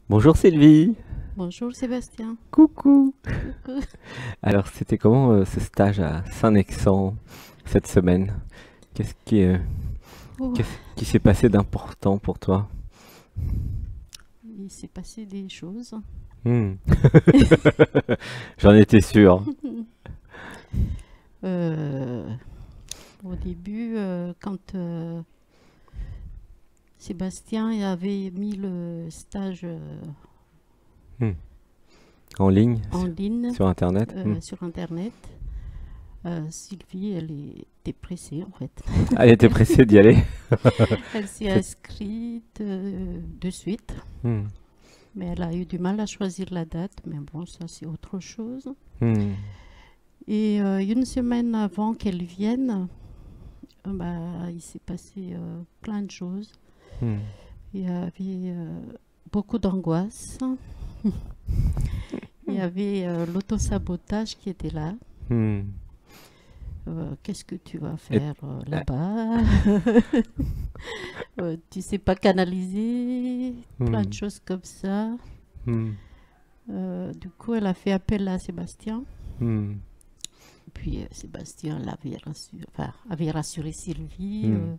Bonjour Sylvie, Bonjour Sébastien. coucou. Coucou. Alors c'était comment ce stage à Saint-Nexan cette semaine? Qu'est-ce qui, euh, Oh, qu'est-ce qui s'est passé d'important pour toi? il s'est passé des choses. Hmm. J'en étais sûr. Euh, Au début, quand Sébastien avait mis le stage Hmm. En ligne, en ligne sur Internet. Hmm. sur Internet, Sylvie, elle était pressée en fait. Elle était pressée d'y aller. Elle s'est C'est- inscrite de suite, Hmm. mais elle a eu du mal à choisir la date. Mais bon, ça c'est autre chose. Hmm. Et une semaine avant qu'elle vienne, bah, il s'est passé plein de choses. Hmm. Il y avait beaucoup d'angoisse. Il y avait l'autosabotage qui était là. Hmm. Qu'est-ce que tu vas Et- faire ah, là-bas? Tu sais pas canaliser, plein de hmm. choses comme ça. Hmm. Du coup, elle a fait appel à Sébastien. Hmm. Puis Sébastien enfin, avait rassuré Sylvie, Hmm.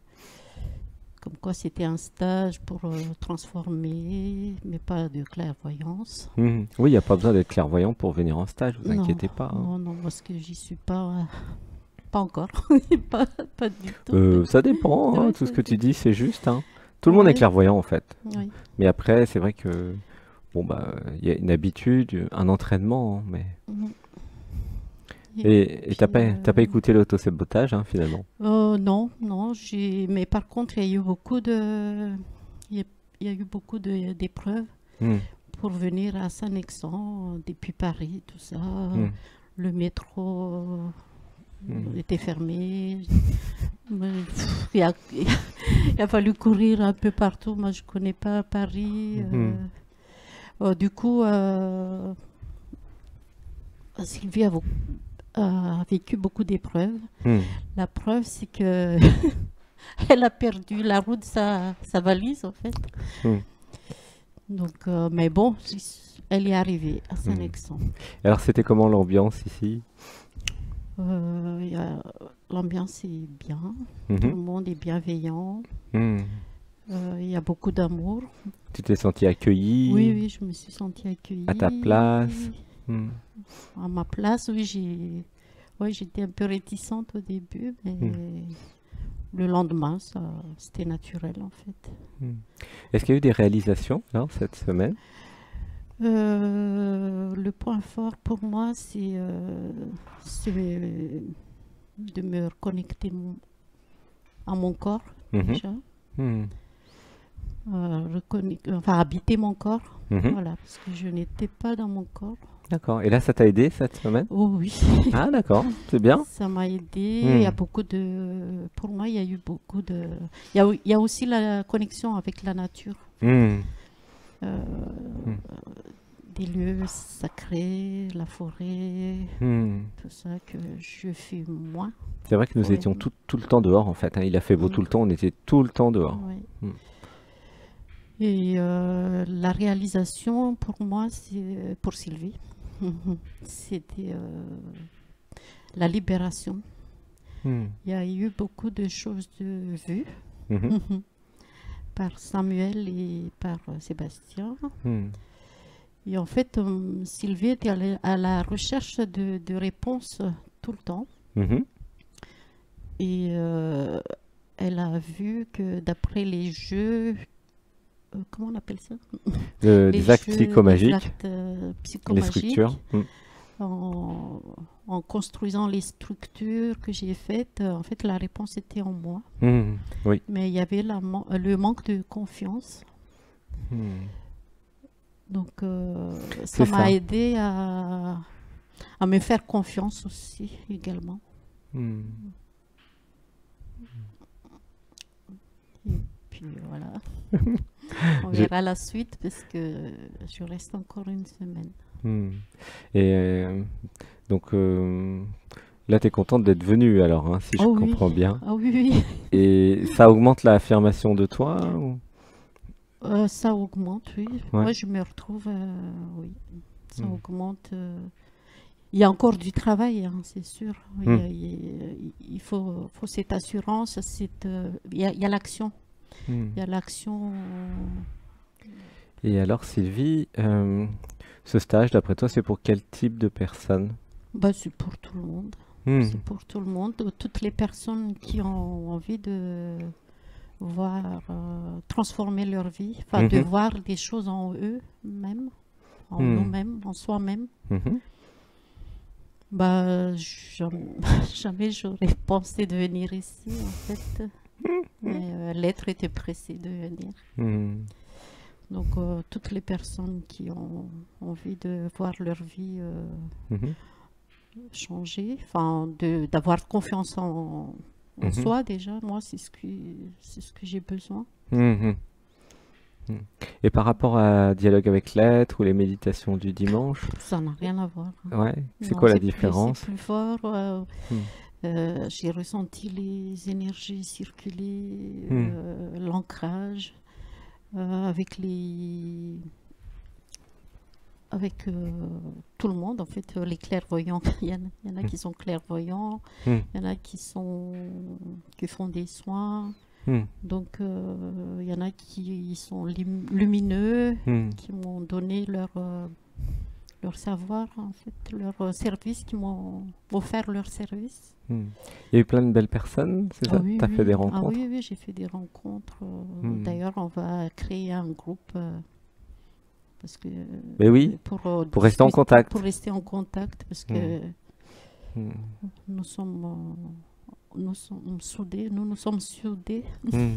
comme quoi c'était un stage pour transformer, mais pas de clairvoyance. Hmm. Oui, il n'y a pas besoin d'être clairvoyant pour venir en stage, vous Non, inquiétez pas, hein. non, non, parce que j'y suis pas encore. pas, pas du tout. Ça dépend, hein, Ouais, tout ce que tu dis, c'est juste, hein. Tout le monde est ouais, clairvoyant en fait. oui. Mais après, c'est vrai que bon bah il y a une habitude, un entraînement, hein, mais Mhm. et Puis, t'as pas écouté l'auto-sabotage hein, finalement. non, non, mais par contre, il y a eu il y a, il y a eu beaucoup d'épreuves Hmm. pour venir à Saint-Nexan depuis Paris, tout ça. Hmm. Le métro Hmm. était fermé. Il a fallu courir un peu partout. Moi, je connais pas Paris. Hmm. Du coup, Sylvie a vécu beaucoup d'épreuves. Hmm. La preuve, c'est que elle a perdu la roue de sa valise, en fait. Hmm. Donc, mais bon, elle est arrivée à Hmm. Saint-Nexan. Alors c'était comment l'ambiance ici? Il y a- L'ambiance est bien, tout le Mhm. monde est bienveillant, Hmm. il y a beaucoup d'amour. Tu t'es senti Oui, accueilli oui, je me suis sentie à ta place? accueillie. Hmm. À ma place, oui, j'étais un peu réticente au début, mais Hmm. le lendemain, c'était naturel en fait. Hmm. Est-ce qu'il y a eu des réalisations là, cette semaine? Le point fort pour moi, c'est de me reconnecter à mon corps Mhm. déjà, Hmm. enfin habiter mon corps, Mhm. voilà, parce que je n'étais pas dans mon corps. D'accord. Et là, ça t'a aidé cette semaine? Oh oui, Ah d'accord, c'est bien. ça m'a aidé. Il y a Hmm. pour moi, il y a eu beaucoup de, il y a aussi la connexion avec la nature, Hmm. euh, Hmm. des lieux sacrés, la forêt, Hmm. tout ça que je fais moins. C'est vrai que nous Ouais. étions tout le temps dehors en fait, hein. Il a fait beau Mm, tout le temps, on était tout le temps dehors. ouais. Hmm. Et la réalisation pour moi, c'est pour Sylvie, c'était la libération. Hmm. Il y a eu beaucoup de choses vues Mhm. par Samuel et par Sébastien. Hmm. Et en fait, Sylvie était à la recherche de réponses tout le temps. Mhm. Et elle a vu que d'après les jeux, comment on appelle ça? Les Des actes jeux, les psychomagiques, actes les structures. psychomagiques, Hmm. en, en construisant les structures que j'ai faites, en fait, la réponse était en moi. Hmm. Oui. Mais il y avait le manque de confiance. Hmm. Donc, ça C'est m'a ça. aidé à me faire confiance aussi, également. Hmm. Et puis voilà, on J'ai- verra la suite parce que je reste encore une semaine. hmm. Et donc là, tu es contente d'être venue alors, hein, si je Oh oui, comprends bien. ah oui, oui. Et ça augmente l'affirmation de toi ou- Ça augmente, oui. Ouais. Moi, je me retrouve, oui, ça Hmm. augmente. Il y a encore du travail, hein, c'est sûr. Hmm. Il faut cette assurance, il y a l'action. Hmm. Il y a l'action. Et alors, Sylvie, ce stage, d'après toi, c'est pour quel type de personnes? Bah, c'est pour tout le monde. Hmm. C'est pour tout le monde. Toutes les personnes qui ont envie de voir transformer leur vie, enfin de Mhm. voir des choses en eux-mêmes, en Hmm. nous-mêmes, en soi-même. Mhm. Bah, jamais j'aurais pensé de venir ici, en fait. Mais l'être était pressé de venir. Hmm. Donc, toutes les personnes qui ont envie de voir leur vie Mhm. changer, enfin, d'avoir confiance en Mhm. soi déjà, moi, c'est ce que j'ai besoin. Mhm. Hmm. Et par rapport à Dialogue avec l'être ou les méditations du dimanche, Ça n'a rien à voir, hein. ouais, c'est Non, quoi la c'est différence? plus fort. Hmm. J'ai ressenti les énergies circuler, Hmm. l'ancrage, avec avec tout le monde, en fait, les clairvoyants. Il y en a qui sont clairvoyants, Hmm. il y en a qui font des soins. Hmm. Donc, il y en a qui sont lumineux, Hmm. qui m'ont donné leur savoir, en fait, leur service, qui m'ont offert leur service. Hmm. Il y a eu plein de belles personnes, c'est Ah ça? oui, T'as fait des oui, ah rencontres? oui, oui, j'ai fait des rencontres. Hmm. D'ailleurs, on va créer un groupe parce que Mais oui, pour rester en pour contact. rester en contact, parce Hmm. que Hmm. nous sommes, nous sommes soudés. Hmm.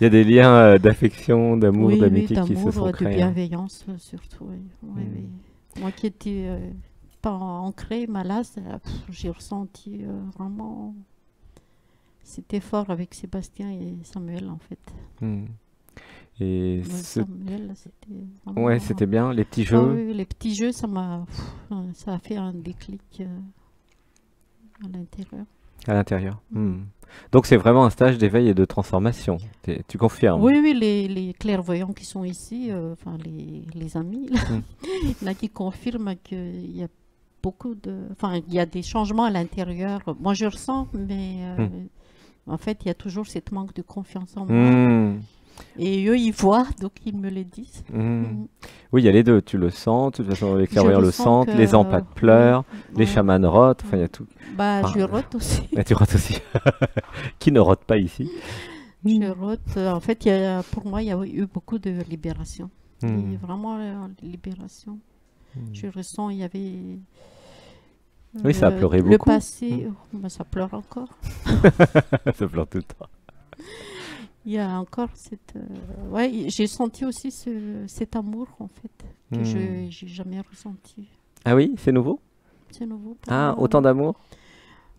Il y a des liens d'affection, d'amour, Oui, oui, d'amitié qui se d'amour, sont de créés, hein. bienveillance surtout. Oui, oui, Hmm. oui. Moi qui étais pas ancrée, mais là, j'ai ressenti vraiment. C'était fort avec Sébastien et Samuel, en fait. Hmm. Et Ouais, Samuel, c'était ouais, vraiment. c'était bien, les petits Ah jeux oui, oui, les petits jeux, ça a fait un déclic à l'intérieur. à l'intérieur. Mm. Hmm. Donc c'est vraiment un stage d'éveil et de transformation. Tu confirmes? Oui, oui, les clairvoyants qui sont ici, enfin les amis, là, Hmm. il y en a qui confirment qu'il y a enfin, il y a des changements à l'intérieur. Moi, je ressens, mais Hmm. en fait, il y a toujours cette manque de confiance en moi. Hmm. Et eux, ils voient, donc ils me le disent. Hmm. Mm. Oui, il y a les deux, tu le sens, de toute façon les Je clairvoyants le ressens sentent, les que, empathes oui, pleurent, les ouais. chamans rotent, enfin il y a tout. Bah, Enfin, je rote aussi. mais tu rotes aussi. Qui ne rote pas ici? Je rote. En fait, pour moi, il y a eu beaucoup de libération. Hmm. Et vraiment, libération. Hmm. Je ressens, il y avait Oui, ça a pleuré le beaucoup. passé. Bah, ça pleure encore. Ça pleure tout le temps. Il y a encore ouais, j'ai senti aussi cet amour, en fait, que je Hmm. j'ai jamais ressenti. Ah oui, c'est nouveau? C'est nouveau pour Ah, moi. autant d'amour?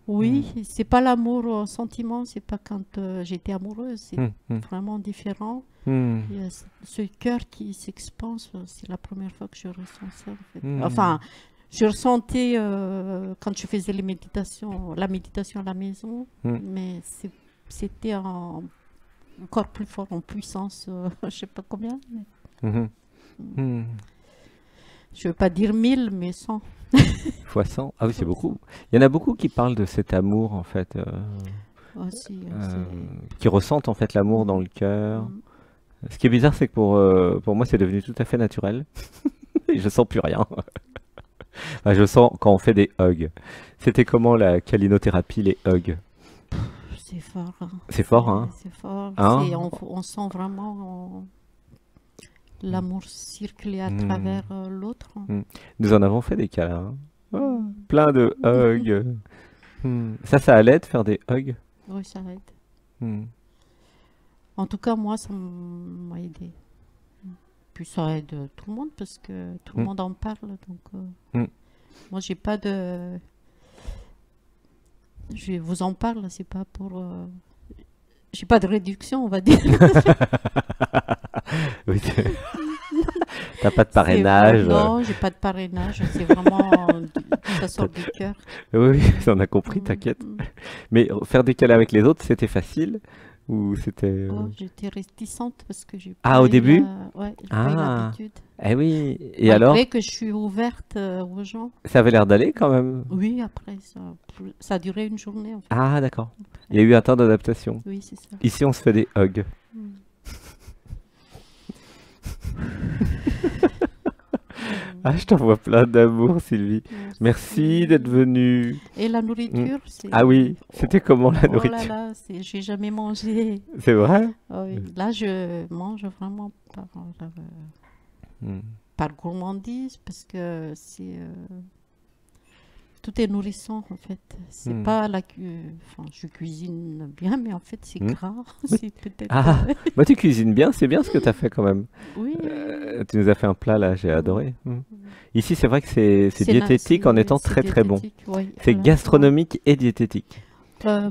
Oui, c'est pas l'amour sentiment, c'est pas quand j'étais amoureuse, c'est Hmm. Hmm. vraiment différent. Hmm. Il y a ce cœur qui s'expanse, c'est la première fois que je ressens ça, en fait. Hmm. Enfin, je ressentais quand je faisais la méditation à la maison, Hmm. mais c'était encore plus fort en puissance, je sais pas combien. Mhm. Hmm. Je veux pas dire 1000, mais 100. Fois 100. Ah oui, c'est beaucoup. Il y en a beaucoup qui parlent de cet amour, en fait, Aussi, qui ressentent en fait l'amour dans le cœur. Mm. Ce qui est bizarre, c'est que pour moi, c'est devenu tout à fait naturel. Et je sens plus rien. Enfin, je sens quand on fait des hugs. C'était comment la calinothérapie, les hugs? C'est fort, hein. C'est fort, hein? C'est fort. Hein? On sent vraiment l'amour circuler à Hmm. travers l'autre. Nous en avons fait des câlins. Oh, plein de hugs. Hmm. Ça allait de faire des hugs? Oui, ça aide. Hmm. En tout cas, moi, ça m'a aidé. Puis ça aide tout le monde parce que tout le monde en parle. Donc, moi, j'ai pas de. Je vous en parle, c'est pas pour. J'ai pas de réduction, on va dire. Oui, t'as pas de parrainage. Non, j'ai pas de parrainage. C'est vraiment. Ça sort du cœur. Oui, on a compris, t'inquiète. Mm. Mais faire des câlins avec les autres, c'était facile. Ou c'était... Oh, j'étais réticente parce que j'ai Ah, pas au eu début? ouais, j'ai pas eu Ah, l'habitude. eh oui. Et alors, Malgré que je suis ouverte aux gens. ça avait l'air d'aller quand même. Oui, après, ça a duré une journée en fait. Ah, d'accord. Il y a Après. eu un temps d'adaptation. Oui, c'est ça. Ici, on se fait des hugs. Mm. Ah, je t'envoie plein d'amour, Sylvie. Merci d'être venue. Et la nourriture, c'est... Ah oui, c'était comment la Oh là nourriture? là, j'ai jamais mangé. C'est vrai? Ah oui, là, je mange vraiment Hmm. par gourmandise parce que c'est... tout est nourrissant en fait. C'est pas enfin, je cuisine bien, mais en fait c'est gras. C'est peut-être. Ah, bah tu cuisines bien, c'est bien ce que tu as fait quand même. Oui. Tu nous as fait un plat là, j'ai adoré. Ici, c'est vrai que c'est diététique en étant très très bon. Oui, C'est gastronomique et diététique.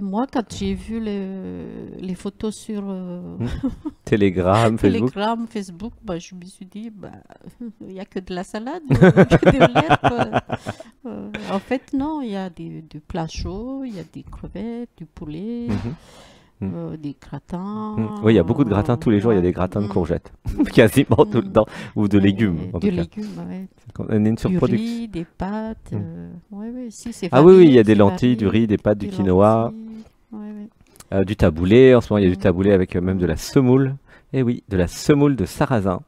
Moi, quand j'ai vu les photos sur Telegram, Facebook. Telegram, Facebook, bah, je me suis dit, bah, il n'y a que de la salade, que de l'herbe. En fait, non, il y a du plat chaud, il y a des crevettes, du poulet, des gratins. Oui, il y a beaucoup de gratins tous les jours, il y a des gratins de courgettes, quasiment tout le temps, ou de légumes. De légumes, oui. On est une surproduction. Du riz, des pâtes. Si, c'est ah varié, oui, il y a des c'est lentilles, varié, du riz, des pâtes, du des quinoa. lentilles, Du taboulé, en ce moment il y a du taboulé avec même de la semoule. Eh oui, de la semoule de sarrasin.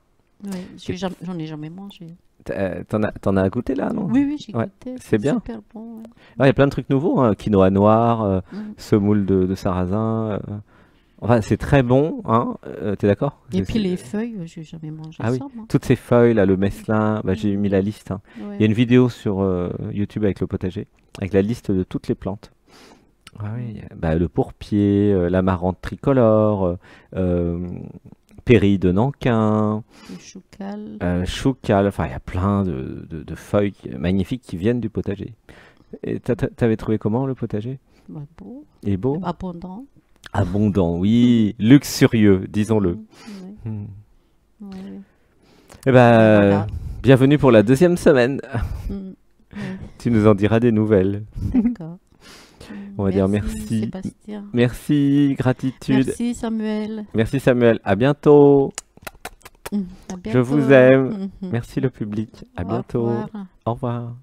Oui, j'en ai jamais mangé. T'en as goûté là, non? Oui, j'ai Ouais, goûté. c'est bien. Super bon. Ouais. Il y a plein de trucs nouveaux, hein. Quinoa noir, semoule de sarrasin. Enfin, c'est très bon, hein. T'es d'accord? Et puis les feuilles, j'ai jamais mangé Ah oui, ça, moi. toutes ces feuilles là, le mesclin, bah, j'ai mis la liste. Hein. Ouais. Il y a une vidéo sur YouTube avec le potager, avec la liste de toutes les plantes. Ah oui, bah, le pourpier, l'amarante tricolore, pérille de Nankin, Le choucal. choucal, enfin il y a plein de feuilles magnifiques qui viennent du potager. Et t'avais trouvé comment le potager? Bah, beau. Il est beau? Abondant. Abondant, oui, luxurieux, disons-le. Eh ben, Voilà. bienvenue pour la deuxième semaine. Ouais. Tu nous en diras des nouvelles. D'accord. On va dire merci. Sébastien. Merci, gratitude. Merci Samuel. Merci Samuel. À bientôt. À Je bientôt. vous aime. Merci le public. À bientôt. Au revoir. Au revoir.